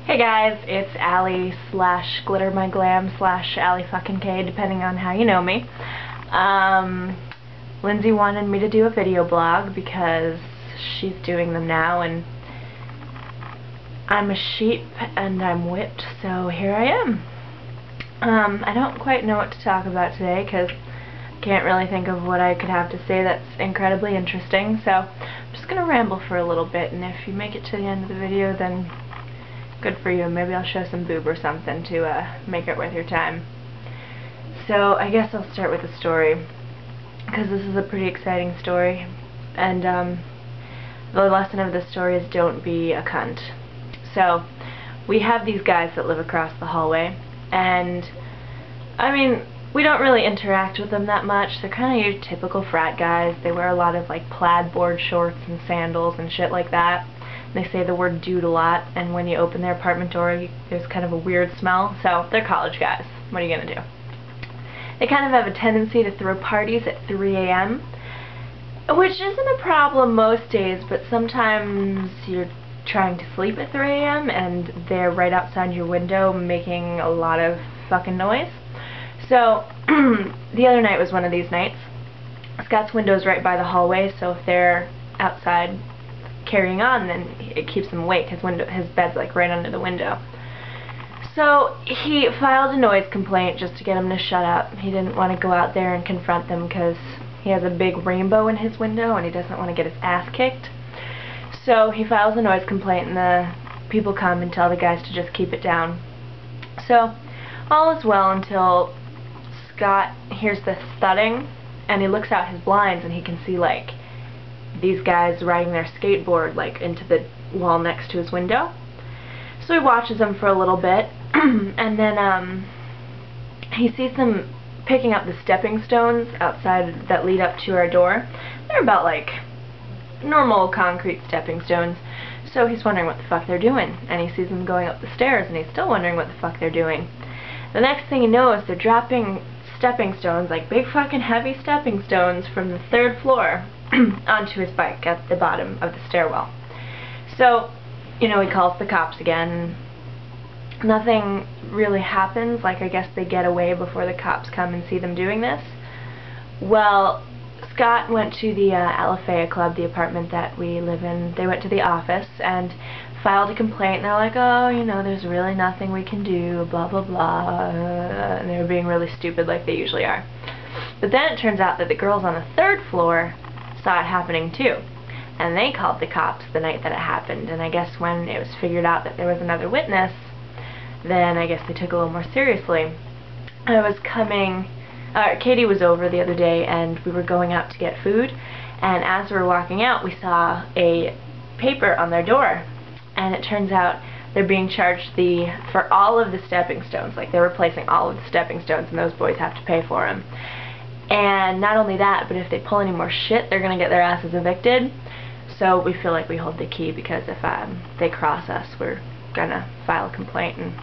Hey guys, it's Allie slash Glitter My Glam slash Allie fucking K, depending on how you know me. Lindsay wanted me to do a video blog because she's doing them now, and I'm a sheep and I'm whipped, so here I am. I don't quite know what to talk about today because I can't really think of what I could have to say that's incredibly interesting, so I'm just gonna ramble for a little bit, and if you make it to the end of the video, then good for you. Maybe I'll show some boob or something to make it worth your time. So I guess I'll start with the story, because this is a pretty exciting story, and the lesson of this story is don't be a cunt. So we have these guys that live across the hallway, and I mean, we don't really interact with them that much. They're kind of your typical frat guys. They wear a lot of like plaid board shorts and sandals and shit like that. They say the word dude a lot, and when you open their apartment door, there's kind of a weird smell. So they're college guys. What are you gonna do? They kind of have a tendency to throw parties at 3 a.m., which isn't a problem most days, but sometimes you're trying to sleep at 3 a.m. and they're right outside your window making a lot of fucking noise. So the other night was one of these nights. Scott's window's right by the hallway, so if they're outside carrying on, then it keeps him awake. His bed's like right under the window. So he filed a noise complaint just to get him to shut up. He didn't want to go out there and confront them because he has a big rainbow in his window and he doesn't want to get his ass kicked. So he files a noise complaint, and the people come and tell the guys to just keep it down. So all is well until Scott hears the thudding, and he looks out his blinds and he can see like these guys riding their skateboard like into the wall next to his window. So he watches them for a little bit, and then he sees them picking up the stepping stones outside that lead up to our door. They're about like normal concrete stepping stones. So he's wondering what the fuck they're doing, and he sees them going up the stairs, and he's still wondering what the fuck they're doing. The next thing he knows, they're dropping stepping stones, like big fucking heavy stepping stones, from the 3rd floor onto his bike at the bottom of the stairwell. So, you know, he calls the cops again. Nothing really happens. Like, I guess they get away before the cops come and see them doing this. Well, Scott went to the Alafaya Club, the apartment that we live in. They went to the office and filed a complaint, and they're like, oh, you know, there's really nothing we can do, blah, blah, blah, and they were being really stupid like they usually are. But then it turns out that the girls on the 3rd floor saw it happening too, and they called the cops the night that it happened, and I guess when it was figured out that there was another witness, then I guess they took it a little more seriously. I was coming, Katie was over the other day, and we were going out to get food, and as we were walking out, we saw a paper on their door, and it turns out they're being charged for all of the stepping stones. Like, they're replacing all of the stepping stones, and those boys have to pay for them. And not only that, but if they pull any more shit, they're going to get their asses evicted. So we feel like we hold the key, because if they cross us, we're going to file a complaint and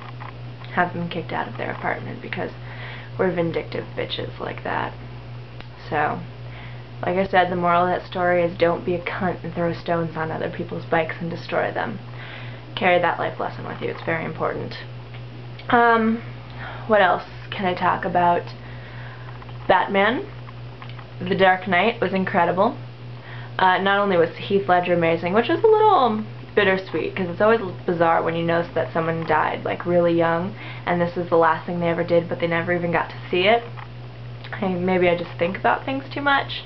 have them kicked out of their apartment, because we're vindictive bitches like that. So, like I said, the moral of that story is don't be a cunt and throw stones on other people's bikes and destroy them. Carry that life lesson with you. It's very important. What else can I talk about? Batman, The Dark Knight, was incredible. Not only was Heath Ledger amazing, which was a little bittersweet, because it's always bizarre when you notice that someone died like really young, and this is the last thing they ever did, but they never even got to see it. Maybe I just think about things too much.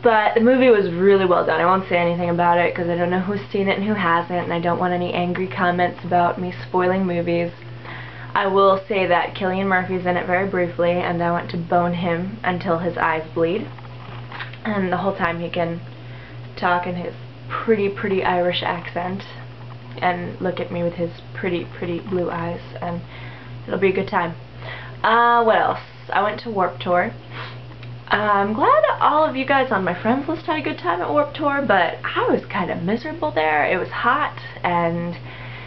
But the movie was really well done. I won't say anything about it because I don't know who's seen it and who hasn't, and I don't want any angry comments about me spoiling movies. I will say that Cillian Murphy's in it very briefly, and I want to bone him until his eyes bleed. And the whole time he can talk in his pretty Irish accent and look at me with his pretty blue eyes, and it'll be a good time. What else? I went to Warped Tour. I'm glad all of you guys on my friends list had a good time at Warped Tour, but I was kind of miserable there. It was hot, and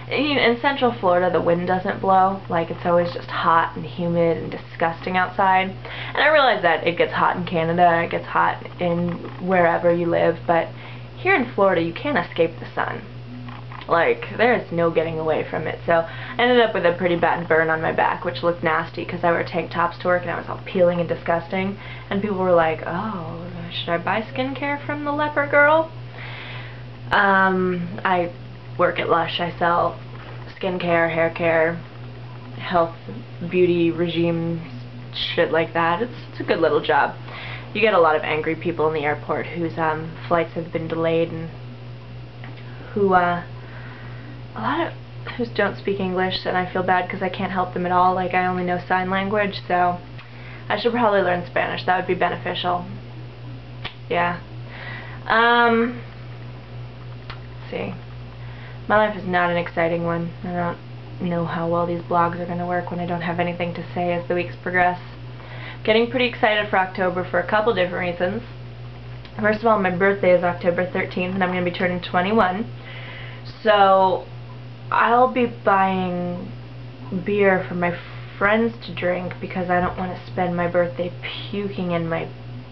in Central Florida the wind doesn't blow. Like, it's always just hot and humid and disgusting outside. And I realize that it gets hot in Canada, it gets hot in wherever you live, but here in Florida you can't escape the sun. Like, there's no getting away from it. So I ended up with a pretty bad burn on my back, which looked nasty because I wear tank tops to work and I was all peeling and disgusting. And people were like, oh, should I buy skincare from the leper girl? I work at Lush. I sell skincare, hair care, health, beauty regimes, shit like that. It's a good little job. You get a lot of angry people in the airport whose flights have been delayed and who who don't speak English, and I feel bad because I can't help them at all. Like, I only know sign language, so I should probably learn Spanish. That would be beneficial. Yeah. Let's see. My life is not an exciting one. I don't know how well these blogs are going to work when I don't have anything to say as the weeks progress. Getting pretty excited for October for a couple different reasons. First of all, my birthday is October 13th, and I'm going to be turning 21. So I'll be buying beer for my friends to drink because I don't want to spend my birthday puking in my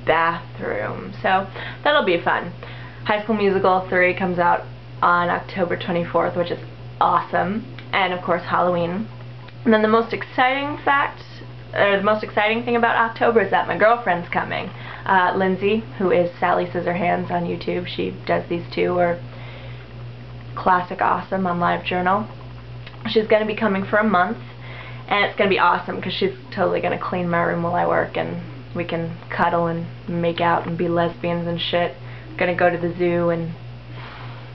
bathroom. So that'll be fun. High School Musical 3 comes out on October 24th, which is awesome. And of course Halloween. And then the most exciting thing about October is that my girlfriend's coming. Lindsay, who is Sally Scissorhands on YouTube. She does these two, or Classic Awesome on LiveJournal. She's going to be coming for a month, and it's going to be awesome because she's totally going to clean my room while I work, and we can cuddle and make out and be lesbians and shit. Going to go to the zoo, and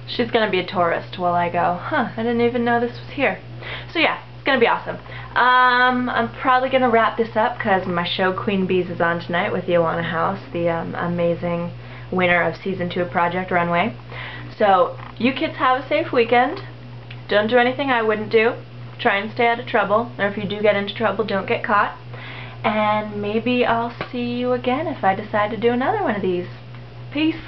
she's going to be a tourist while I go, huh, I didn't even know this was here. So yeah, it's going to be awesome. I'm probably going to wrap this up because my show Queen Bees is on tonight with Ioana House, the amazing winner of Season 2 of Project Runway. So, you kids have a safe weekend. Don't do anything I wouldn't do. Try and stay out of trouble. Or if you do get into trouble, don't get caught. And maybe I'll see you again if I decide to do another one of these. Peace.